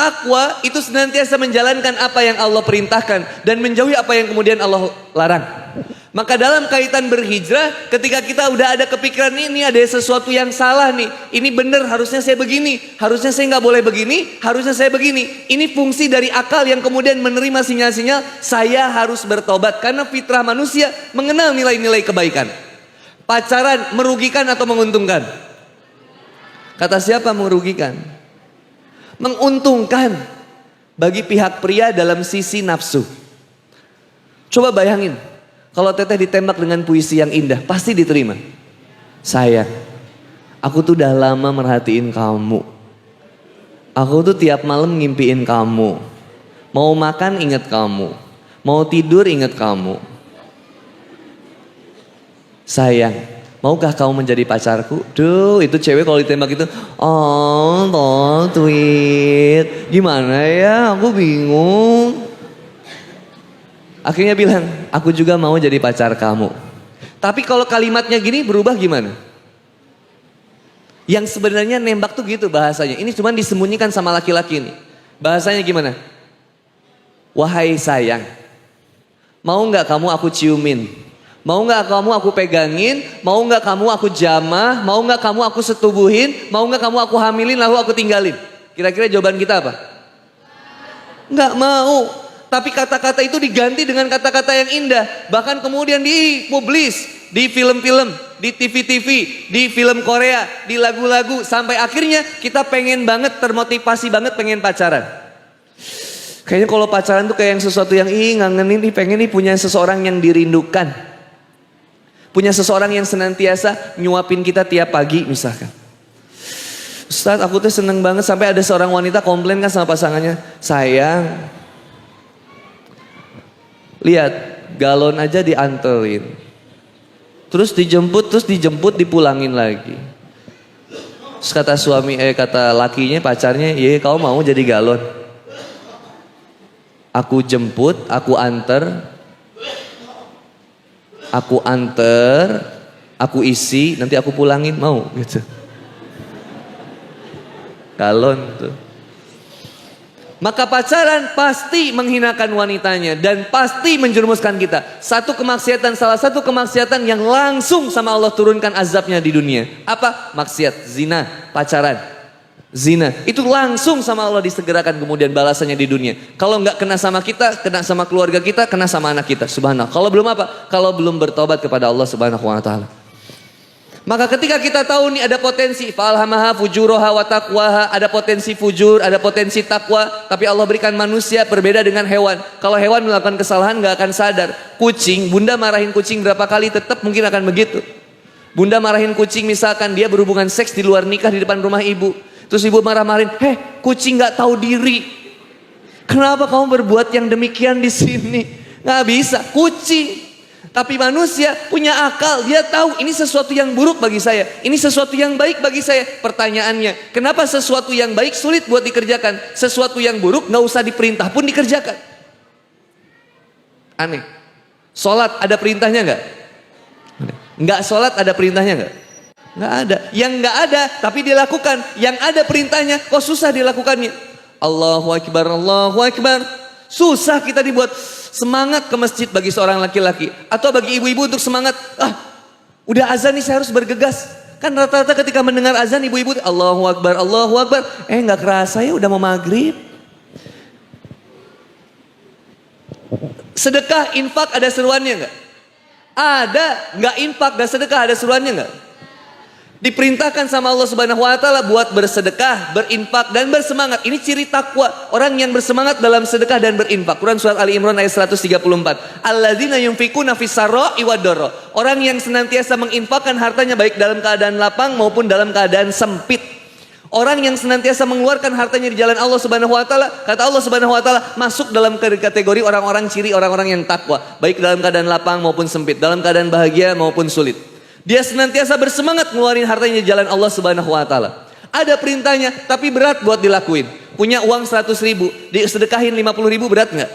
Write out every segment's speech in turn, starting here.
Takwa itu senantiasa menjalankan apa yang Allah perintahkan dan menjauhi apa yang kemudian Allah larang. Maka dalam kaitan berhijrah, ketika kita udah ada kepikiran ini ada sesuatu yang salah nih, ini benar harusnya saya begini, harusnya saya nggak boleh begini, harusnya saya begini. Ini fungsi dari akal yang kemudian menerima sinyal-sinyal saya harus bertobat karena fitrah manusia mengenal nilai-nilai kebaikan. Pacaran merugikan atau menguntungkan? Kata siapa merugikan? Menguntungkan bagi pihak pria dalam sisi nafsu. Coba bayangin, kalau teteh ditembak dengan puisi yang indah, pasti diterima. Sayang, aku tuh udah lama merhatiin kamu. Aku tuh tiap malam ngimpiin kamu. Mau makan inget kamu. Mau tidur inget kamu. Sayang, maukah kamu menjadi pacarku? Duh, itu cewek kalau ditembak itu, oh, tweet. Gimana ya? Aku bingung. Akhirnya bilang, aku juga mau jadi pacar kamu. Tapi kalau kalimatnya gini berubah gimana? Yang sebenarnya nembak tuh gitu bahasanya. Ini cuma disembunyikan sama laki-laki ini. Bahasanya gimana? Wahai sayang, mau nggak kamu aku ciumin? Mau nggak kamu aku pegangin? Mau nggak kamu aku jamah? Mau nggak kamu aku setubuhin? Mau nggak kamu aku hamilin lalu aku tinggalin? Kira-kira jawaban kita apa? Nggak mau. Tapi kata-kata itu diganti dengan kata-kata yang indah. Bahkan kemudian dipublis di film-film, di TV-TV, di film Korea, di lagu-lagu. Sampai akhirnya kita pengen banget, termotivasi banget pengen pacaran. Kayaknya kalau pacaran tuh kayak yang sesuatu yang ngangenin nih, pengen nih punya seseorang yang dirindukan. Punya seseorang yang senantiasa nyuapin kita tiap pagi misalkan. Ustadz, aku tuh seneng banget sampai ada seorang wanita komplain kan sama pasangannya. Sayang, lihat galon aja dianterin. Terus dijemput dipulangin lagi. Terus kata kata lakinya, pacarnya, "Ye, kau mau jadi galon? Aku jemput, aku anter, aku isi, nanti aku pulangin, mau?" Gitu. Galon tuh. Maka pacaran pasti menghinakan wanitanya dan pasti menjerumuskan kita. Salah satu kemaksiatan yang langsung sama Allah turunkan azabnya di dunia. Apa? Maksiat, zina, pacaran. Zina, itu langsung sama Allah disegerakan kemudian balasannya di dunia. Kalau nggak kena sama kita, kena sama keluarga kita, kena sama anak kita. Subhanallah. Kalau belum apa? Kalau belum bertobat kepada Allah Subhanahu wa taala. Maka ketika kita tahu nih ada potensi falhamaha fujuroha wa taqwaha, ada potensi fujur, ada potensi takwa, tapi Allah berikan manusia berbeda dengan hewan. Kalau hewan melakukan kesalahan nggak akan sadar. Kucing, bunda marahin kucing berapa kali tetap mungkin akan begitu. Bunda marahin kucing misalkan dia berhubungan seks di luar nikah di depan rumah ibu. Terus ibu marah-marahin, kucing nggak tahu diri. Kenapa kamu berbuat yang demikian di sini? Nggak bisa, kucing. Tapi manusia punya akal, dia tahu ini sesuatu yang buruk bagi saya, ini sesuatu yang baik bagi saya. Pertanyaannya, kenapa sesuatu yang baik sulit buat dikerjakan, sesuatu yang buruk nggak usah diperintah pun dikerjakan? Aneh. Sholat ada perintahnya nggak? Nggak sholat ada perintahnya nggak? Nggak ada. Yang nggak ada tapi dilakukan, yang ada perintahnya kok susah dilakukannya. Allahu Akbar, Allahu Akbar. Susah kita dibuat semangat ke masjid bagi seorang laki-laki. Atau bagi ibu-ibu untuk semangat. Udah azan nih saya harus bergegas. Kan rata-rata ketika mendengar azan ibu-ibu Allahu Akbar, Allahu Akbar. Gak kerasa ya udah mau maghrib. Sedekah, infak ada seruannya gak? Ada. Gak infak dan sedekah ada seruannya gak? Diperintahkan sama Allah Subhanahu wa taala buat bersedekah, berinfak dan bersemangat. Ini ciri takwa, orang yang bersemangat dalam sedekah dan berinfak. Quran surat Ali Imran ayat 134. Alladzina yunfikuna fis-sarra'i wad-dharra. Orang yang senantiasa menginfakkan hartanya baik dalam keadaan lapang maupun dalam keadaan sempit. Orang yang senantiasa mengeluarkan hartanya di jalan Allah Subhanahu wa taala, kata Allah Subhanahu wa taala, masuk dalam kategori orang-orang ciri orang-orang yang takwa, baik dalam keadaan lapang maupun sempit, dalam keadaan bahagia maupun sulit. Dia senantiasa bersemangat ngeluarin hartanya di jalan Allah Subhanahu wa taala. Ada perintahnya tapi berat buat dilakuin. Punya uang 100 ribu, disedekahin 50 ribu, berat nggak?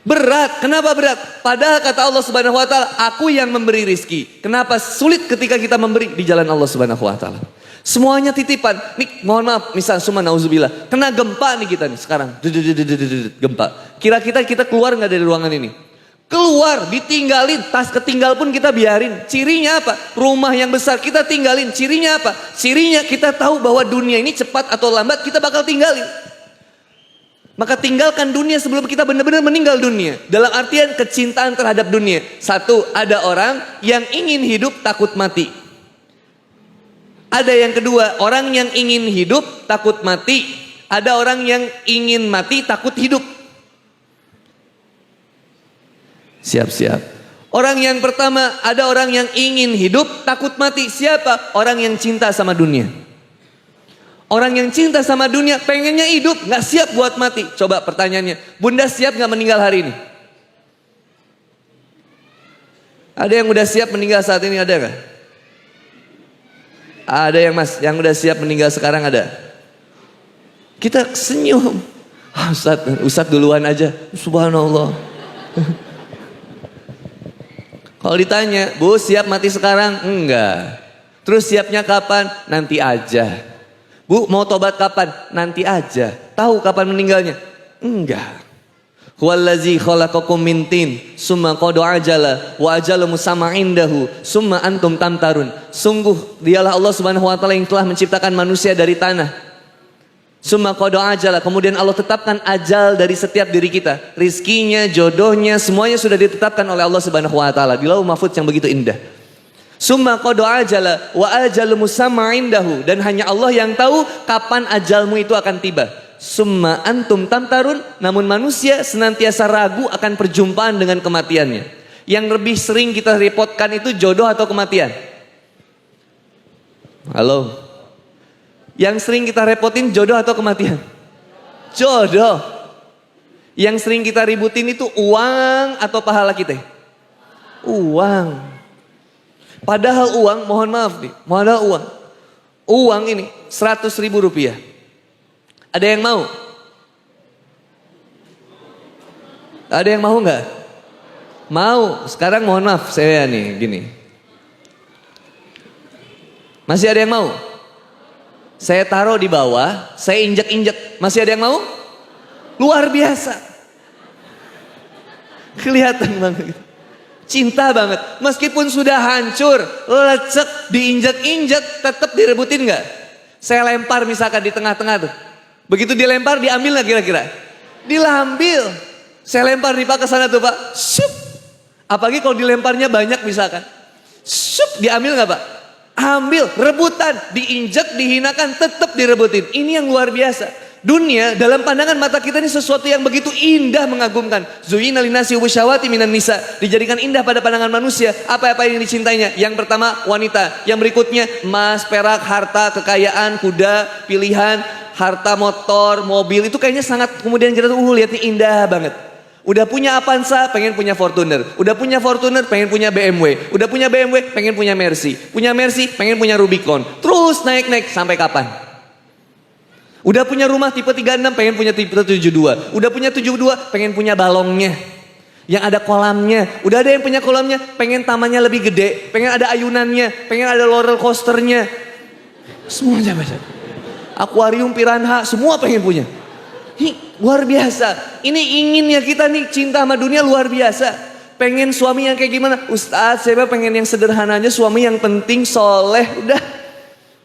Berat. Kenapa berat? Padahal kata Allah Subhanahu wa taala, aku yang memberi rizki. Kenapa sulit ketika kita memberi di jalan Allah Subhanahu wa taala? Semuanya titipan. Nih mohon maaf, misal summa nauzubillah. Kena gempa nih kita nih sekarang. Gempa. Kira-kira kita keluar nggak dari ruangan ini? Keluar, ditinggalin. Tas ketinggal pun kita biarin. Cirinya apa? Rumah yang besar kita tinggalin. Cirinya apa? Cirinya kita tahu bahwa dunia ini cepat atau lambat kita bakal tinggalin. Maka tinggalkan dunia sebelum kita benar-benar meninggal dunia. Dalam artian kecintaan terhadap dunia. Satu, ada orang yang ingin hidup takut mati. Ada yang kedua, orang yang ingin hidup takut mati. Ada orang yang ingin mati takut hidup. Siap-siap. Orang yang pertama, ada orang yang ingin hidup takut mati. Siapa? Orang yang cinta sama dunia. Orang yang cinta sama dunia pengennya hidup, gak siap buat mati. Coba pertanyaannya, Bunda siap gak meninggal hari ini? Ada yang udah siap meninggal saat ini, ada gak? Ada yang mas, yang udah siap meninggal sekarang ada? Kita senyum. Ustadz duluan aja. Subhanallah. Kalau ditanya, Bu siap mati sekarang? Enggak. Terus siapnya kapan? Nanti aja. Bu mau tobat kapan? Nanti aja. Tahu kapan meninggalnya? Enggak. Huwallazi khalaqakum min tin summa qada ajala wa ajalu musamma indahu summa antum tamtarun. Sungguh dialah Allah Subhanahu wa taala yang telah menciptakan manusia dari tanah. Summa qada ajala, kemudian Allah tetapkan ajal dari setiap diri kita. Rizkinya, jodohnya, semuanya sudah ditetapkan oleh Allah Subhanahu wa taala di Lauh Mahfuz yang begitu indah. Summa qada ajala wa ajalu musamma indahu, dan hanya Allah yang tahu kapan ajalmu itu akan tiba. Summa antum tamtarun, namun manusia senantiasa ragu akan perjumpaan dengan kematiannya. Yang lebih sering kita repotkan itu jodoh atau kematian? Halo? Yang sering kita repotin jodoh atau kematian? Jodoh. Yang sering kita ributin itu uang atau pahala kita? Uang. Padahal uang, mohon maaf nih, padahal uang. Uang ini 100.000 rupiah. Ada yang mau? Ada yang mau nggak? Mau. Sekarang mohon maaf saya nih gini. Masih ada yang mau? Saya taruh di bawah, saya injek-injek. Masih ada yang mau? Luar biasa. Kelihatan banget. Cinta banget. Meskipun sudah hancur, lecek, diinjek-injek, tetap direbutin nggak? Saya lempar misalkan di tengah-tengah tuh. Begitu dilempar, diambil nggak kira-kira? Diambil. Saya lempar nih Pak ke sana tuh Pak. Syup. Apalagi kalau dilemparnya banyak misalkan. Syup, diambil nggak Pak? Ambil, rebutan, diinjak, dihinakan, tetap direbutin. Ini yang luar biasa. Dunia dalam pandangan mata kita ini sesuatu yang begitu indah, mengagumkan. Zuyyina linnasi hubusyawati minan nisa. Dijadikan indah pada pandangan manusia. Apa-apa yang dicintainya? Yang pertama wanita. Yang berikutnya emas, perak, harta, kekayaan, kuda, pilihan, harta, motor, mobil. Itu kayaknya sangat, kemudian kita tuh lihatnya indah banget. Udah punya Avanza, pengen punya Fortuner. Udah punya Fortuner, pengen punya BMW. Udah punya BMW, pengen punya Mercy. Punya Mercy, pengen punya Rubicon. Terus naik-naik sampai kapan? Udah punya rumah tipe 36, pengen punya tipe 72. Udah punya 72, pengen punya balongnya. Yang ada kolamnya. Udah ada yang punya kolamnya, pengen tamannya lebih gede. Pengen ada ayunannya, pengen ada roller coasternya. Semuanya macam. Akuarium piranha, semua pengen punya. Ini luar biasa. Ini inginnya kita nih, cinta sama dunia luar biasa. Pengen suami yang kayak gimana? Ustadz, saya pengen yang sederhananya, suami yang penting soleh. Udah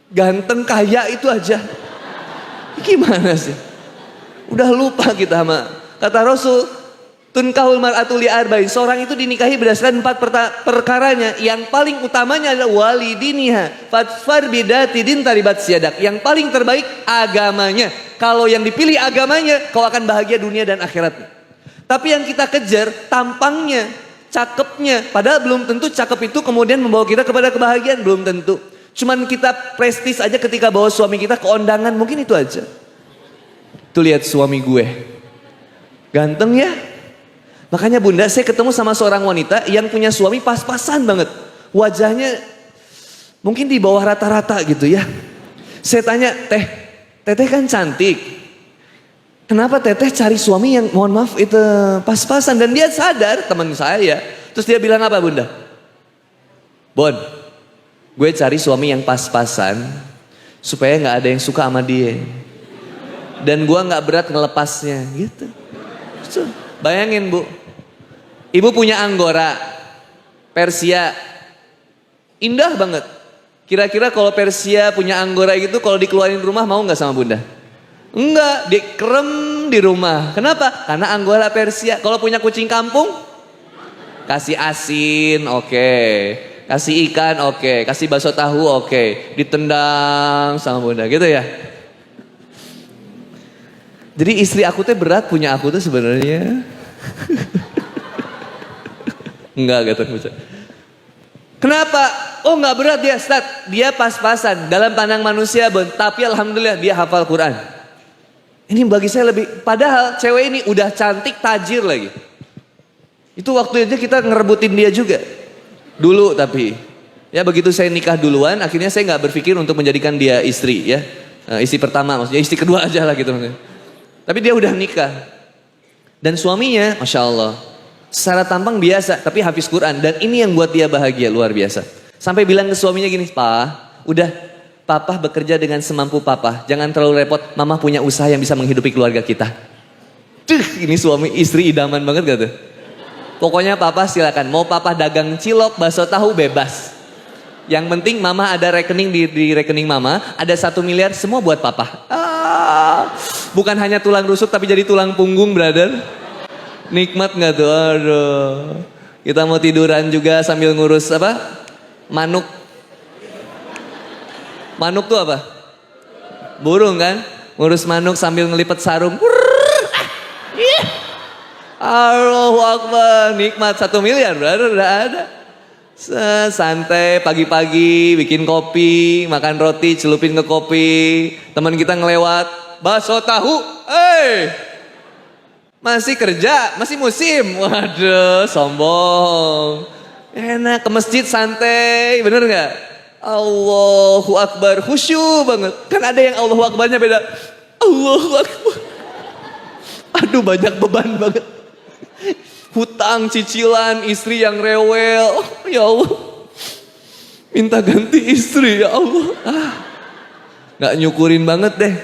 ganteng, kaya, itu aja. Gimana sih? Udah lupa kita sama kata Rasul, tunkahul mar'atu li arba'in. Seorang itu dinikahi berdasarkan 4 perkaranya. Yang paling utamanya adalah walidiniha fatfar bidati din taribat siadak. Yang paling terbaik agamanya. Kalau yang dipilih agamanya, kau akan bahagia dunia dan akhiratnya. Tapi yang kita kejar tampangnya, cakepnya. Padahal belum tentu cakep itu kemudian membawa kita kepada kebahagiaan, belum tentu. Cuman kita prestis aja ketika bawa suami kita ke undangan, mungkin itu aja. Tuh lihat suami gue, ganteng ya. Makanya Bunda, saya ketemu sama seorang wanita yang punya suami pas-pasan banget. Wajahnya mungkin di bawah rata-rata gitu ya. Saya tanya, Teteh kan cantik. Kenapa Teteh cari suami yang mohon maaf itu pas-pasan? Dan dia sadar, teman saya. Terus dia bilang apa Bunda? Bon, gue cari suami yang pas-pasan supaya nggak ada yang suka sama dia. Dan gua nggak berat ngelepasnya gitu. Bayangin Bu, ibu punya Anggora Persia, indah banget. Kira-kira kalau Persia punya Anggora gitu, kalau dikeluarin rumah mau nggak sama Bunda? Enggak, dikerem di rumah. Kenapa? Karena Anggora Persia. Kalau punya kucing kampung, kasih asin, oke. Kasih ikan, oke. Kasih bakso tahu, oke. Ditendang sama Bunda, gitu ya. Jadi istri aku tuh berat punya aku tuh sebenarnya. Enggak gitu. Kenapa? Oh nggak berat dia, Ustaz. Dia pas-pasan dalam pandang manusia, tapi alhamdulillah dia hafal Quran. Ini bagi saya lebih, padahal cewek ini udah cantik, tajir lagi. Itu waktu aja kita ngerebutin dia juga. Dulu tapi, ya begitu saya nikah duluan, akhirnya saya nggak berpikir untuk menjadikan dia istri ya. Istri pertama maksudnya, istri kedua aja lah gitu. Tapi dia udah nikah. Dan suaminya, Masya Allah, secara tampang biasa, tapi hafiz Quran. Dan ini yang buat dia bahagia, luar biasa. Sampai bilang ke suaminya gini, Pak, udah Papa bekerja dengan semampu Papa. Jangan terlalu repot, Mama punya usaha yang bisa menghidupi keluarga kita. Ini suami istri idaman banget gak tuh? Pokoknya Papa silakan, mau Papa dagang cilok, bakso tahu bebas. Yang penting Mama ada rekening di rekening Mama, ada 1 miliar semua buat Papa. Bukan hanya tulang rusuk tapi jadi tulang punggung, brother. Nikmat gak tuh? Aduh. Kita mau tiduran juga sambil ngurus apa? Manuk. Manuk tuh apa? Burung kan? Ngurus manuk sambil ngelipet sarung. Allahu Akbar. Nikmat 1 miliar, brother, udah ada. Santai pagi-pagi bikin kopi, makan roti, celupin ke kopi. Teman kita ngelewat, bakso tahu. Masih kerja, masih musim. Waduh, sombong. Enak ke masjid santai, bener gak? Allahu Akbar, khusyuk banget. Kan ada yang Allahu Akbarnya beda. Allahu Akbar. Aduh banyak beban banget. Hutang, cicilan, istri yang rewel. Oh, ya Allah. Minta ganti istri ya Allah. Gak nyukurin banget deh.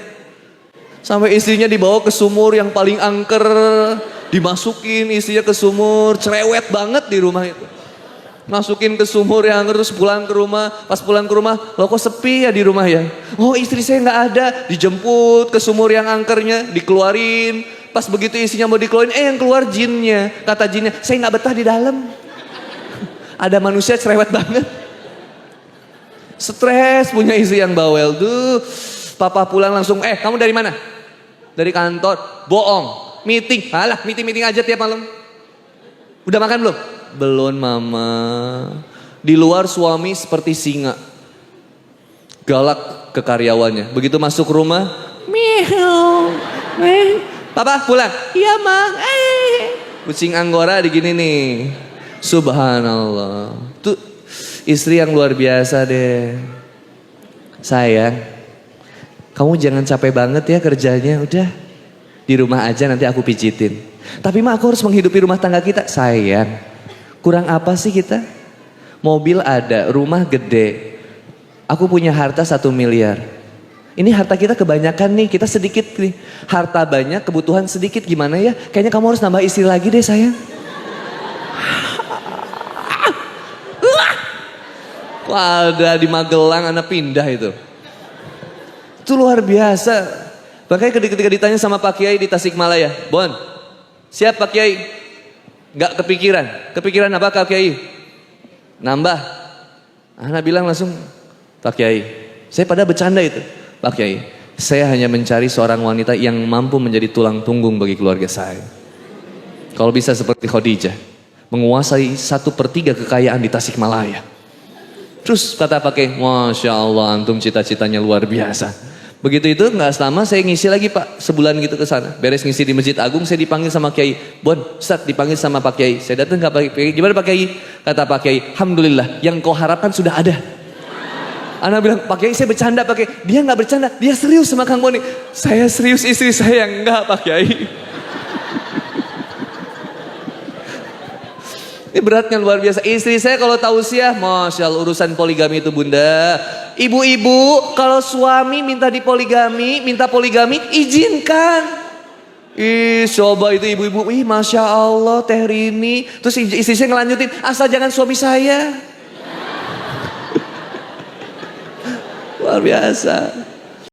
Sampai istrinya dibawa ke sumur yang paling angker. Dimasukin istrinya ke sumur. Cerewet banget di rumah itu. Masukin ke sumur yang terus pulang ke rumah. Pas pulang ke rumah, loh kok sepi ya di rumah ya? Oh istri saya gak ada. Dijemput ke sumur yang angkernya, dikeluarin. Pas begitu istrinya mau dikeluarin, yang keluar jinnya. Kata jinnya, saya gak betah di dalam. Ada manusia cerewet banget. Stres punya istri yang bawel. Duh, papa pulang langsung, kamu dari mana? Dari kantor. Bohong, meeting. Alah, meeting aja tiap malam. Udah makan belum? Belum mama. Di luar suami seperti singa, galak ke karyawannya. Begitu masuk rumah, meow, papa pulang. Iya mang. Kucing Anggora digini nih. Subhanallah. Tuh istri yang luar biasa deh. Sayang, kamu jangan capek banget ya kerjanya. Udah di rumah aja nanti aku pijitin. Tapi mah aku harus menghidupi rumah tangga kita. Sayang, kurang apa sih kita? Mobil ada, rumah gede. Aku punya harta 1 miliar. Ini harta kita kebanyakan nih, kita sedikit nih. Harta banyak, kebutuhan sedikit, gimana ya? Kayaknya kamu harus nambah istri lagi deh sayang. Kok ada di Magelang anak pindah itu. Itu luar biasa. Makanya ketika ditanya sama Pak Kiai di Tasikmalaya, Bon, siap Pak Kiai? Gak kepikiran. Kepikiran apa Pak Kiai? Nambah. Anak bilang langsung, Pak Kiai, saya pada bercanda itu. Pak Kiai, saya hanya mencari seorang wanita yang mampu menjadi tulang punggung bagi keluarga saya. Kalau bisa seperti Khadijah, menguasai 1/3 kekayaan di Tasikmalaya. Terus kata Pak Kiai, Masya Allah antum cita-citanya luar biasa. Begitu itu nggak lama saya ngisi lagi Pak, sebulan gitu ke sana. Beres ngisi di Masjid Agung, saya dipanggil sama Kiai. Bon, Ustaz dipanggil sama Pak Kiai. Saya datang ke Pak Kiai. Gimana Pak Kiai? Kata Pak Kiai, alhamdulillah yang kau harapkan sudah ada. Anak bilang, Pak Kiai saya bercanda Pak Kiai. Dia nggak bercanda, dia serius sama Kang Boni. Saya serius, istri saya enggak Pak Kiai. Ini beratnya luar biasa. Istri saya kalau tausiah, Masya Allah urusan poligami itu bunda. Ibu-ibu, kalau suami minta dipoligami, minta poligami, izinkan. Ih, coba itu ibu-ibu, ih Masya Allah Teh Rini. Terus istrinya ngelanjutin, asal jangan suami saya. Luar biasa.